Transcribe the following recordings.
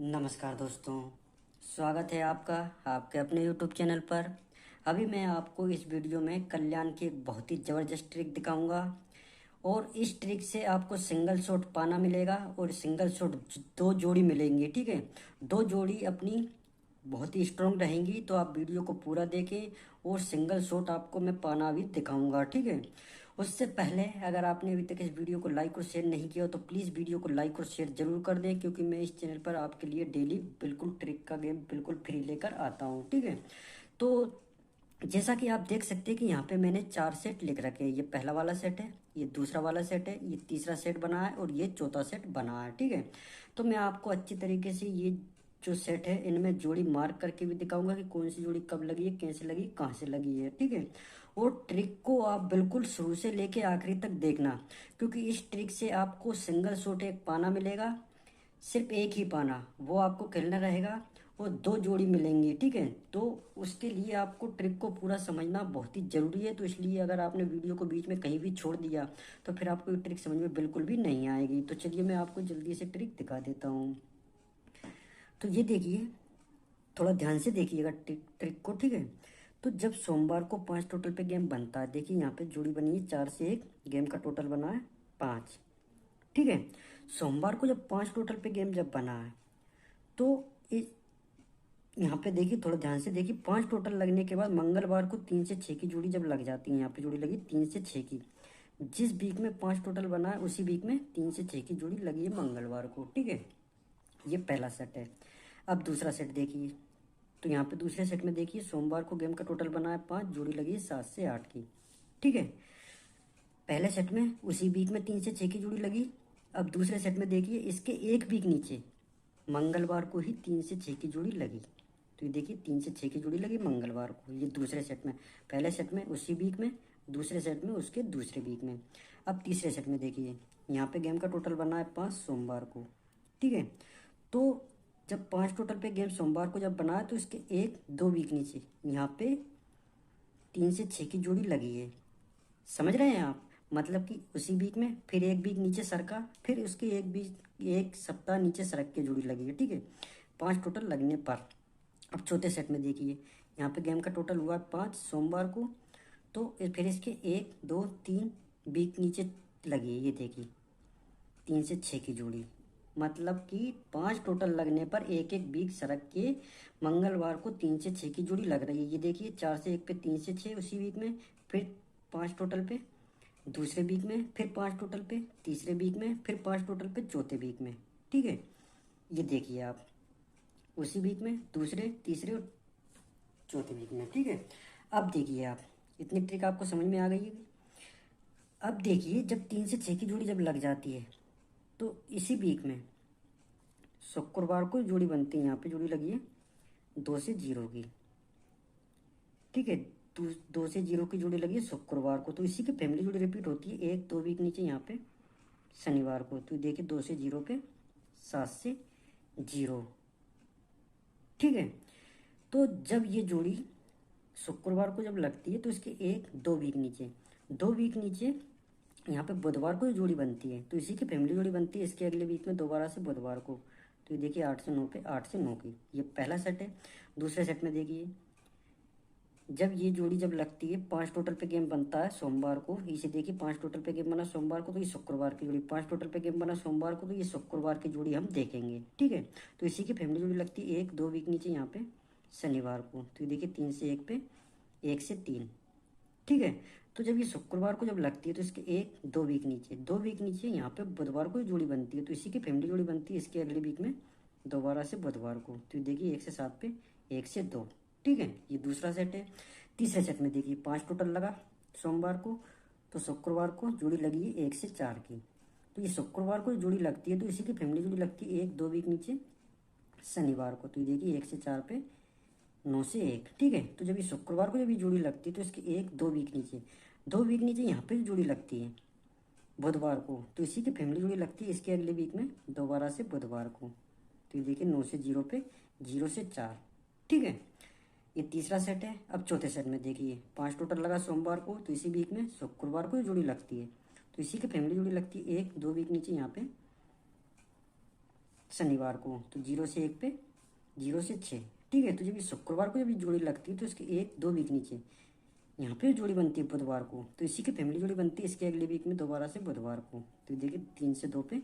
नमस्कार दोस्तों। स्वागत है आपका आपके अपने YouTube चैनल पर। अभी मैं आपको इस वीडियो में कल्याण की एक बहुत ही ज़बरदस्त ट्रिक दिखाऊंगा और इस ट्रिक से आपको सिंगल शॉट पाना मिलेगा और सिंगल शॉट दो जोड़ी मिलेंगी। ठीक है, दो जोड़ी अपनी बहुत ही स्ट्रांग रहेंगी, तो आप वीडियो को पूरा देखें और सिंगल शॉट आपको मैं पाना भी दिखाऊंगा। ठीक है, उससे पहले अगर आपने अभी तक इस वीडियो को लाइक और शेयर नहीं किया हो तो प्लीज़ वीडियो को लाइक और शेयर जरूर कर दें, क्योंकि मैं इस चैनल पर आपके लिए डेली बिल्कुल ट्रिक का गेम बिल्कुल फ्री लेकर आता हूँ। ठीक है, तो जैसा कि आप देख सकते हैं कि यहाँ पे मैंने 4 सेट लिख रखे हैं। ये पहला वाला सेट है, ये दूसरा वाला सेट है, ये तीसरा सेट बना है और ये चौथा सेट बना है। ठीक है, तो मैं आपको अच्छी तरीके से ये जो सेट है इनमें जोड़ी मार्क करके भी दिखाऊंगा कि कौन सी जोड़ी कब लगी है, कैसे लगी, कहाँ से लगी है। ठीक है, और ट्रिक को आप बिल्कुल शुरू से लेके आखिरी तक देखना, क्योंकि इस ट्रिक से आपको सिंगल शॉट एक पाना मिलेगा, सिर्फ एक ही पाना वो आपको खेलना रहेगा और दो जोड़ी मिलेंगी। ठीक है, तो उसके लिए आपको ट्रिक को पूरा समझना बहुत ही ज़रूरी है। तो इसलिए अगर आपने वीडियो को बीच में कहीं भी छोड़ दिया तो फिर आपको ये ट्रिक समझ में बिल्कुल भी नहीं आएगी। तो चलिए मैं आपको जल्दी से ट्रिक दिखा देता हूँ। तो ये देखिए, थोड़ा ध्यान से देखिएगा ट्रिक ट्रिक को। ठीक है, तो जब सोमवार को 5 टोटल पे गेम बनता है, देखिए यहाँ पे जोड़ी बनी है 4 से 1, गेम का टोटल बना है 5। ठीक है, सोमवार को जब 5 टोटल पे गेम जब बना है तो इस यहाँ पे देखिए, थोड़ा ध्यान से देखिए, 5 टोटल लगने के बाद मंगलवार को 3 से 6 की जोड़ी जब लग जाती है, यहाँ पे जोड़ी लगी 3 से 6 की। जिस वीक में 5 टोटल बना है उसी वीक में 3 से 6 की जोड़ी लगी है मंगलवार को। ठीक है, ये पहला सेट है। अब दूसरा सेट देखिए, तो यहाँ पे दूसरे सेट में देखिए सोमवार को गेम का टोटल बना है 5, जोड़ी लगी है 7 से 8 की। ठीक है, पहले सेट में उसी वीक में 3 से 6 की जोड़ी लगी। अब दूसरे सेट में देखिए, इसके एक वीक नीचे मंगलवार को ही 3 से 6 की जोड़ी लगी। तो ये देखिए 3 से 6 की जोड़ी लगी मंगलवार को, ये दूसरे सेट में। पहले सेट में उसी वीक में, दूसरे सेट में उसके दूसरे वीक में। अब तीसरे सेट में देखिए, यहाँ पे गेम का टोटल बना है 5 सोमवार को। ठीक है, तो जब 5 टोटल पे गेम सोमवार को जब बना है तो इसके एक दो वीक नीचे यहाँ पे 3 से 6 की जोड़ी लगी है। समझ रहे हैं आप? मतलब कि उसी वीक में फिर एक वीक नीचे सरका, फिर उसके एक वीक एक सप्ताह नीचे सरक के जोड़ी लगी है। ठीक है, 5 टोटल लगने पर। अब चौथे सेट में देखिए, यहाँ पे गेम का टोटल हुआ 5 सोमवार को, तो फिर इसके 1 2 3 वीक नीचे लगी है। ये देखिए 3 से 6 की जोड़ी, मतलब कि 5 टोटल लगने पर एक एक वीक सरक के मंगलवार को 3 से 6 की जोड़ी लग रही है। ये देखिए 4 से 1 पे 3 से 6 उसी वीक में, फिर 5 टोटल पे दूसरे वीक में, फिर 5 टोटल पे तीसरे वीक में, फिर 5 टोटल पे चौथे वीक में। ठीक है, ये देखिए आप उसी वीक में दूसरे तीसरे और चौथे वीक में। ठीक है, अब देखिए आप, इतनी ट्रिक आपको समझ में आ गई है। अब देखिए, जब 3 से 6 की जोड़ी जब लग जाती है तो इसी वीक में शुक्रवार को जोड़ी बनती है। यहाँ पे जोड़ी लगी है 2 से 0 की। ठीक है, 2 से 0 की जोड़ी लगी है शुक्रवार को, तो इसी की फैमिली जोड़ी रिपीट होती है एक दो वीक नीचे यहाँ पे शनिवार को। तो देखिए 2 से 0 पे 7 से 0। ठीक है, तो जब ये जोड़ी शुक्रवार को जब लगती है तो इसके एक दो वीक नीचे, 2 वीक नीचे यहाँ पे बुधवार को ये जोड़ी बनती है, तो इसी की फैमिली जोड़ी बनती है इसके अगले वीक में दोबारा से बुधवार को। तो ये देखिए 8 से 9 पे 8 से 9 की, ये पहला सेट है। दूसरे सेट में देखिए, जब ये जोड़ी जब लगती है 5 टोटल पे गेम बनता है सोमवार को, इसे देखिए 5 टोटल पे गेम बना सोमवार को तो ये शुक्रवार की जोड़ी, 5 टोटल पे गेम बना सोमवार को तो ये शुक्रवार की जोड़ी हम देखेंगे। ठीक है, तो इसी की फैमिली जोड़ी लगती है एक दो वीक नीचे यहाँ पे शनिवार को। तो ये देखिए 3 से 1 पे 1 से 3। ठीक है, तो जब ये शुक्रवार को जब लगती है तो इसके एक दो वीक नीचे, 2 वीक नीचे यहाँ पे बुधवार को जोड़ी बनती है, तो इसी की फैमिली जोड़ी बनती है इसके अगले वीक में दोबारा से बुधवार को। तो ये देखिए 1 से 7 पे 1 से 2। ठीक है, ये दूसरा सेट है। तीसरे सेट में देखिए 5 टोटल लगा सोमवार को, तो शुक्रवार को जोड़ी लगी है 1 से 4 की। तो ये शुक्रवार को जोड़ी लगती है तो इसी की फैमिली जोड़ी लगती है एक दो वीक नीचे शनिवार को। तो ये देखिए 1 से 4 पे 9 से 1। ठीक है, तो जब ये शुक्रवार को जब ये जोड़ी लगती है तो इसके एक दो वीक नीचे, 2 वीक नीचे यहाँ पे जोड़ी लगती है बुधवार को, तो इसी की फैमिली जोड़ी लगती है इसके अगले वीक में दोबारा से बुधवार को। तो ये देखिए 9 से 0 पे 0 से 4। ठीक है, ये तीसरा सेट है। अब चौथे सेट में देखिए 5 टोटल लगा सोमवार को, तो इसी वीक में शुक्रवार को ये जोड़ी लगती है, तो इसी की फैमिली जोड़ी लगती है एक दो वीक नीचे यहाँ पे शनिवार को, तो 0 से 1 पे 0 से 6। ठीक है, तो जब ये शुक्रवार को जब ये जोड़ी लगती है तो इसके 1-2 वीक नीचे यहाँ पे जोड़ी बनती है बुधवार को, तो इसी की फैमिली जोड़ी बनती है इसके अगले वीक में दोबारा से बुधवार को। तो देखिए 3 से 2 पे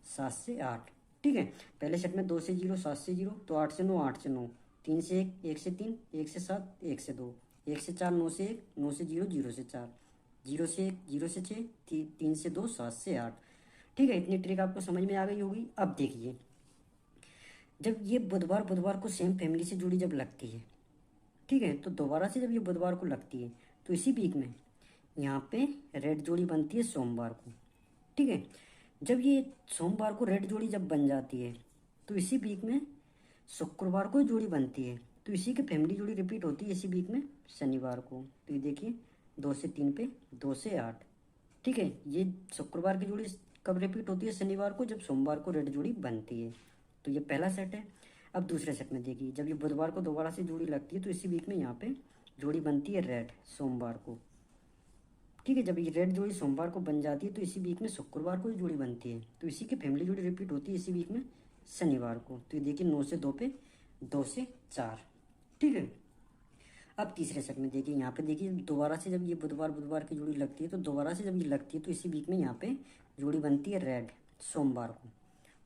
7 से 8। ठीक है, पहले सेट में 2 से 0, 7 से 0, तो 8 से 9, 8 से 9, 3 से 1, 1 से 3, 1 से 7, 1 से 2, 1 से 4, 9 से 1, 9 से 0, 0 से 4, 0 से 1, 0 से 6, 3 से 2, 7 से 8। ठीक है, इतनी ट्रिक आपको समझ में आ गई होगी। अब देखिए, जब ये बुधवार बुधवार को सेम फैमिली से जुड़ी जब लगती है, ठीक है, तो दोबारा से जब ये बुधवार को लगती है तो इसी वीक में यहाँ पे रेड जोड़ी बनती है सोमवार को। ठीक है, जब ये सोमवार को रेड जोड़ी जब बन जाती है तो इसी वीक में शुक्रवार को जोड़ी बनती है, तो इसी की फैमिली जोड़ी रिपीट होती है इसी वीक में शनिवार को। तो ये देखिए 2 से 3 पे 2 से 8। ठीक है, ये शुक्रवार की जोड़ी कब रिपीट होती है? शनिवार को, जब सोमवार को रेड जोड़ी बनती है। तो ये पहला सेट है। अब दूसरे सेट में देखिए, जब ये बुधवार को दोबारा से जोड़ी लगती है तो इसी वीक में यहाँ पे जोड़ी बनती है रेड सोमवार को। ठीक है, जब ये रेड जोड़ी सोमवार को बन जाती है तो इसी वीक में शुक्रवार को जोड़ी बनती है, तो इसी की फैमिली जोड़ी रिपीट होती है इसी वीक में शनिवार को। तो ये देखिए 9 से 2 पे 2 से 4। ठीक है, अब तीसरे सेट में देखिए, यहाँ पे देखिए दोबारा से जब ये बुधवार बुधवार की जोड़ी लगती है तो दोबारा से जब ये लगती है तो इसी वीक में यहाँ पे जोड़ी बनती है रेड सोमवार को।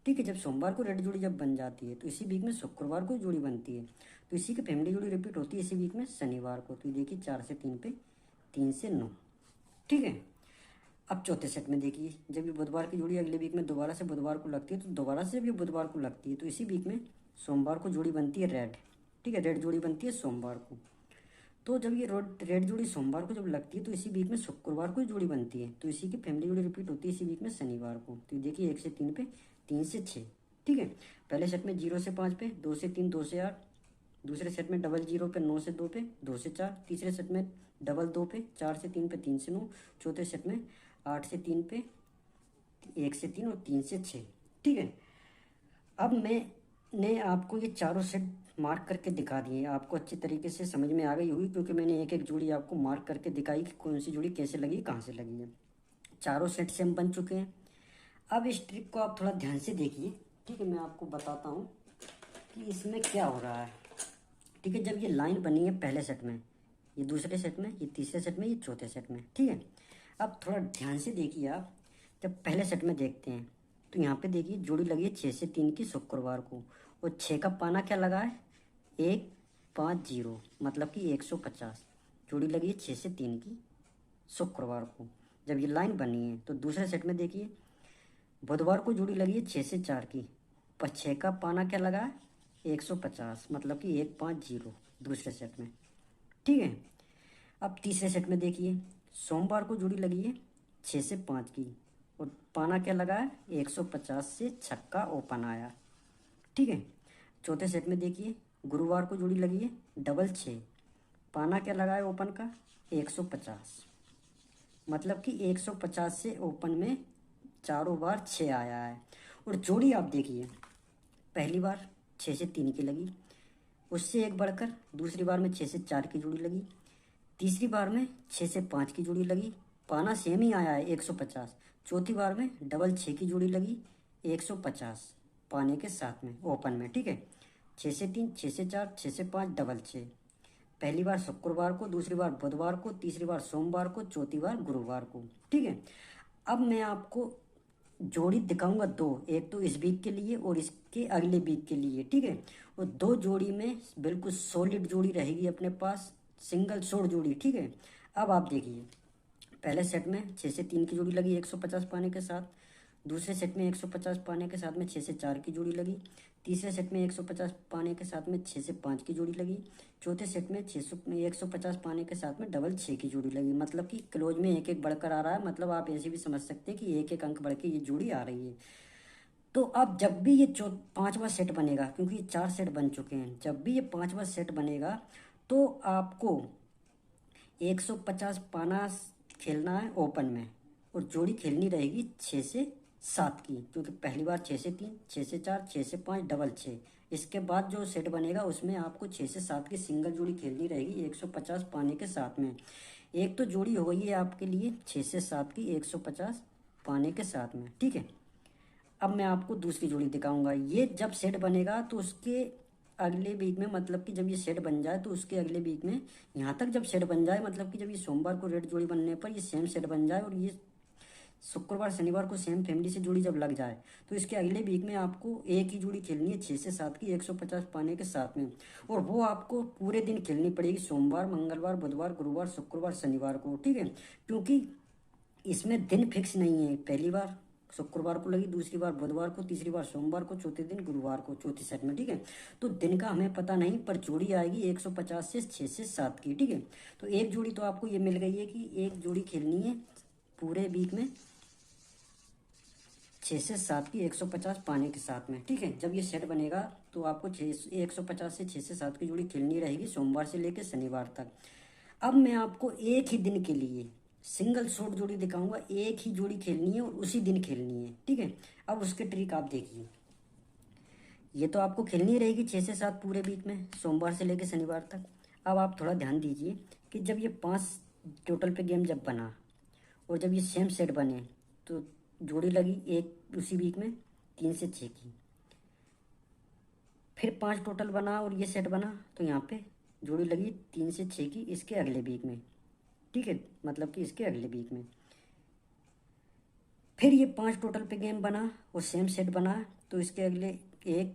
ठीक है, जब सोमवार को रेड जोड़ी जब बन जाती है तो इसी वीक में शुक्रवार को जोड़ी बनती है, तो इसी की फैमिली जोड़ी रिपीट होती है इसी वीक में शनिवार को। तो ये देखिए 4 से 3 पे 3 से 9। ठीक है, अब चौथे सेट में देखिए, जब ये बुधवार की जोड़ी अगले वीक में दोबारा से बुधवार को लगती है तो दोबारा से जब ये बुधवार को लगती है तो इसी वीक में सोमवार को जोड़ी बनती है रेड। ठीक है, रेड जोड़ी बनती है सोमवार को। तो जब ये रेड जोड़ी सोमवार को जब लगती है तो इसी वीक में शुक्रवार को जोड़ी बनती है, तो इसी की फैमिली जोड़ी रिपीट होती है इसी वीक में शनिवार को। तो देखिए 1 से 3 पे 3 से 6। ठीक है, पहले सेट में 0 से 5 पे 2 से 3, 2 से 8। दूसरे सेट में डबल 0 पे 9 से 2 पे 2 से 4। तीसरे सेट में डबल 2 पे 4 से 3 पे 3 से 9। चौथे सेट में 8 से 3 पे 1 से 3 और 3 से 6। ठीक है, अब मैंने आपको ये चारों सेट मार्क करके दिखा दिए, आपको अच्छी तरीके से समझ में आ गई होगी क्योंकि मैंने एक एक जोड़ी आपको मार्क करके दिखाई कि कौन सी जोड़ी कैसे लगी, कहाँ से लगी है। चारों सेट सेम बन चुके हैं। अब इस ट्रिक को आप थोड़ा ध्यान से देखिए। ठीक है, मैं आपको बताता हूँ कि इसमें क्या हो रहा है। ठीक है, जब ये लाइन बनी है पहले सेट में, ये दूसरे सेट में, ये तीसरे सेट में, ये चौथे सेट में। ठीक है, अब थोड़ा ध्यान से देखिए आप। जब पहले सेट में देखते हैं तो यहाँ पे देखिए जोड़ी लगी है 6 से 3 की शुक्रवार को, और 6 का पाना क्या लगा है? 150, मतलब कि 150 जोड़ी लगी है 6 से 3 की शुक्रवार को जब ये लाइन बनी है। तो दूसरे सेट में देखिए बुधवार को जोड़ी लगी है 6 से 4 की, पर 6 का पाना क्या लगा है? 150, मतलब कि 150 दूसरे सेट में। ठीक है, अब तीसरे सेट में देखिए सोमवार को जोड़ी लगी है 6 से 5 की, और पाना क्या लगा है? 150 से छक्का ओपन आया। ठीक है, चौथे सेट में देखिए गुरुवार को जोड़ी लगी है डबल 6, पाना क्या लगा है ओपन का? 150, मतलब कि 150 से ओपन में चारों बार 6 आया है। और जोड़ी आप देखिए, पहली बार 6 से 3 की लगी, उससे एक बढ़कर दूसरी बार में 6 से 4 की जोड़ी लगी, तीसरी बार में 6 से 5 की जोड़ी लगी, पाना सेम ही आया है 150। चौथी बार में डबल 6 की जोड़ी लगी 150 पाने के साथ में ओपन में। ठीक है, 6 से 3, 6 से 4, 6 से 5, डबल 6। पहली बार शुक्रवार को, दूसरी बार बुधवार को, तीसरी बार सोमवार को, चौथी बार गुरुवार को। ठीक है, अब मैं आपको जोड़ी दिखाऊंगा दो, एक तो इस वीक के लिए और इसके अगले वीक के लिए। ठीक है, और दो जोड़ी में बिल्कुल सॉलिड जोड़ी रहेगी अपने पास, सिंगल शॉट जोड़ी। ठीक है, अब आप देखिए पहले सेट में 6 से 3 की जोड़ी लगी 150 पाने के साथ, दूसरे सेट में 150 पाने के साथ में 6 से 4 की जोड़ी लगी, तीसरे सेट में 150 पाने के साथ में 6 से 5 की जोड़ी लगी, चौथे सेट में 150 पाने के साथ में डबल 6 की जोड़ी लगी। मतलब कि क्लोज में एक एक बढ़कर आ रहा है, मतलब आप ऐसे भी समझ सकते हैं कि एक एक अंक बढ़ के ये जोड़ी आ रही है। तो अब जब भी ये पांचवा सेट बनेगा, क्योंकि ये 4 सेट बन चुके हैं, जब भी ये पांचवा सेट बनेगा तो आपको 150 पाना खेलना है ओपन में, और जोड़ी खेलनी रहेगी 6 से 7 की, क्योंकि पहली बार 6 से 3, 6 से 4, 6 से 5, डबल 6। इसके बाद जो सेट बनेगा उसमें आपको 6 से 7 की सिंगल जोड़ी खेलनी रहेगी 150 पाने के साथ में। एक तो जोड़ी हो गई है आपके लिए 6 से 7 की 150 पाने के साथ में। ठीक है, अब मैं आपको दूसरी जोड़ी दिखाऊंगा। ये जब सेट बनेगा तो उसके अगले वीक में, मतलब कि जब ये सेट बन जाए तो उसके अगले वीक में, यहाँ तक जब सेट बन जाए, मतलब कि जब ये सोमवार को रेड जोड़ी बनने पर ये सेम सेट बन जाए और ये शुक्रवार शनिवार को सेम फैमिली से जोड़ी जब लग जाए, तो इसके अगले वीक में आपको एक ही जोड़ी खेलनी है 6 से 7 की 150 पाने के साथ में। और वो आपको पूरे दिन खेलनी पड़ेगी, सोमवार मंगलवार बुधवार गुरुवार शुक्रवार शनिवार को, ठीक है। क्योंकि इसमें दिन फिक्स नहीं है, पहली बार शुक्रवार को लगी, दूसरी बार बुधवार को, तीसरी बार सोमवार को, चौथे दिन गुरुवार को, चौथी सेट में, ठीक है। तो दिन का हमें पता नहीं, पर जोड़ी आएगी 150 से 6 से 7 की, ठीक है। तो एक जोड़ी तो आपको ये मिल गई है कि एक जोड़ी खेलनी है पूरे वीक में 6 से 7 की 150 पाने के साथ में, ठीक है। जब ये सेट बनेगा तो आपको 150 से 6 से 7 की जोड़ी खेलनी रहेगी सोमवार से लेकर शनिवार तक। अब मैं आपको एक ही दिन के लिए सिंगल शॉट जोड़ी दिखाऊंगा, एक ही जोड़ी खेलनी है और उसी दिन खेलनी है, ठीक है। अब उसके ट्रिक आप देखिए। ये तो आपको खेलनी रहेगी 6 से 7 पूरे वीक में, सोमवार से लेकर शनिवार तक। अब आप थोड़ा ध्यान दीजिए कि जब ये 5 टोटल पे गेम जब बना और जब ये सेम सेट बने, तो जोड़ी लगी एक उसी वीक में 3 से 6 की। फिर 5 टोटल बना और ये सेट बना, तो यहाँ पे जोड़ी लगी 3 से 6 की इसके अगले वीक में, ठीक है, मतलब कि इसके अगले वीक में। फिर ये 5 टोटल पे गेम बना और सेम सेट बना, तो इसके अगले एक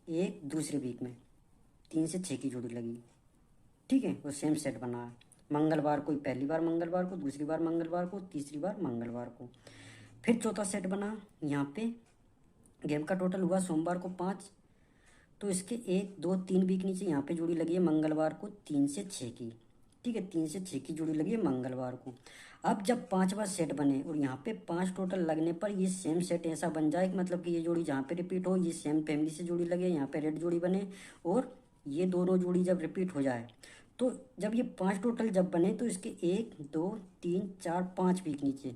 एक दूसरे वीक में 3 से 6 की जोड़ी लगी, ठीक है, और सेम सेट बना। मंगलवार को, पहली बार मंगलवार को, दूसरी बार मंगलवार को, तीसरी बार मंगलवार को। फिर चौथा सेट बना, यहाँ पे गेम का टोटल हुआ सोमवार को 5, तो इसके 1 2 3 वीक नीचे यहाँ पे जोड़ी लगी है मंगलवार को 3 से 6 की, ठीक है, 3 से 6 की जोड़ी लगी है मंगलवार को। अब जब 5वां सेट बने और यहाँ पे 5 टोटल लगने पर ये सेम सेट ऐसा बन जाए कि मतलब कि ये जोड़ी जहाँ पे रिपीट हो, ये सेम फैमिली से जोड़ी लगे, यहाँ पे रेड जोड़ी बने, और ये दोनों जोड़ी जब रिपीट हो जाए, तो जब ये 5 टोटल जब बने, तो इसके 1 2 3 4 5 वीक नीचे,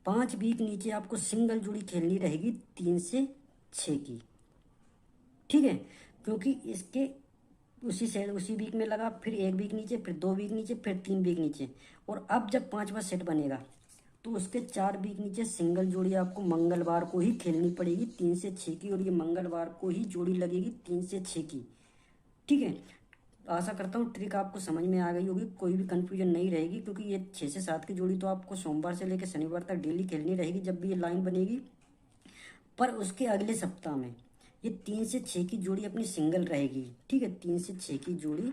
5 वीक नीचे आपको सिंगल जोड़ी खेलनी रहेगी 3 से 6 की, ठीक है। क्योंकि इसके उसी वीक में लगा, फिर 1 वीक नीचे, फिर 2 वीक नीचे, फिर 3 वीक नीचे। और अब जब 5वां सेट बनेगा तो उसके 4 वीक नीचे सिंगल जोड़ी आपको मंगलवार को ही खेलनी पड़ेगी 3 से 6 की, और ये मंगलवार को ही जोड़ी लगेगी 3 से 6 की, ठीक है। आशा करता हूँ ट्रिक आपको समझ में आ गई होगी, कोई भी कन्फ्यूजन नहीं रहेगी, क्योंकि ये 6 से 7 की जोड़ी तो आपको सोमवार से लेकर शनिवार तक डेली खेलनी रहेगी जब भी ये लाइन बनेगी। पर उसके अगले सप्ताह में ये 3 से 6 की जोड़ी अपनी सिंगल रहेगी, ठीक है, 3 से 6 की जोड़ी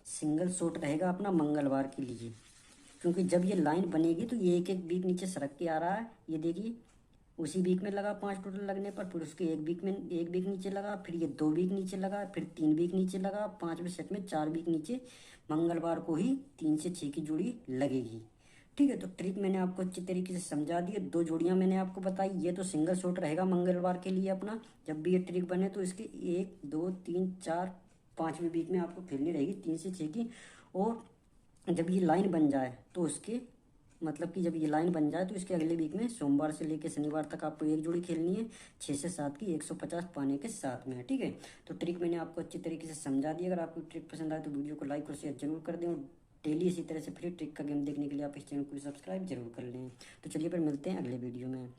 सिंगल शॉट रहेगा अपना मंगलवार के लिए। क्योंकि जब ये लाइन बनेगी तो ये एक एक वीक नीचे सरक के आ रहा है, ये देखिए उसी वीक में लगा 5 टोटल लगने पर, फिर उसके एक वीक नीचे लगा, फिर ये 2 वीक नीचे लगा, फिर 3 वीक नीचे लगा, 5वें सेट में 4 वीक नीचे मंगलवार को ही 3 से 6 की जोड़ी लगेगी, ठीक है। तो ट्रिक मैंने आपको अच्छी तरीके से समझा दी है, 2 जोड़ियां मैंने आपको बताई। ये तो सिंगल शॉट रहेगा मंगलवार के लिए अपना, जब भी ये ट्रिक बने तो इसके 1 2 3 4 5वें वीक में आपको खेलनी रहेगी 3 से 6 की। और जब ये लाइन बन जाए तो उसके, मतलब कि जब ये लाइन बन जाए तो इसके अगले वीक में सोमवार से लेकर शनिवार तक आपको एक जोड़ी खेलनी है 6 से 7 की 150 पाने के साथ में, ठीक है। तो ट्रिक मैंने आपको अच्छी तरीके से समझा दी। अगर आपको ट्रिक पसंद आए तो वीडियो को लाइक और शेयर जरूर कर दें, और डेली इसी तरह से फ्री ट्रिक का गेम देखने के लिए आप इस चैनल को सब्सक्राइब जरूर कर लें। तो चलिए फिर मिलते हैं अगले वीडियो में।